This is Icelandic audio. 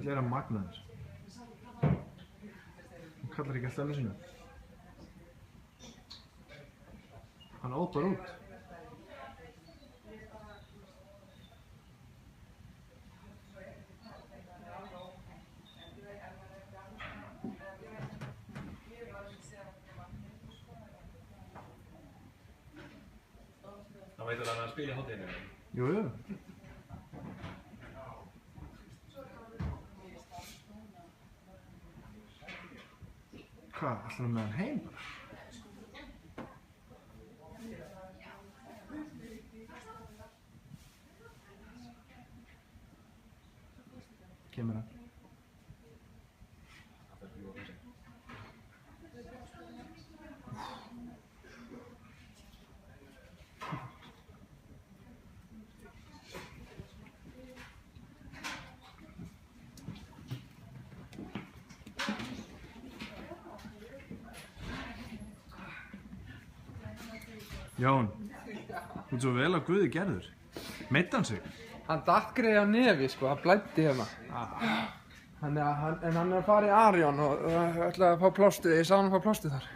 Djöfull er hann magnaður. Hann kallar ekki alltaf alveg sínu. Hann óð bara út. Hann veit að spila í hádeginu. Jú. Hvað, ætlar hann með hann heim bara? Kemur hann. Jón, þú ert svo vel á Guði gerður. Meiddi hann sig? Hann datt greið á nefi sko, það blæddi hérna. En hann er að fara í Arion og ætlaði að fá plástið, ég sá hann að fá plástið þar.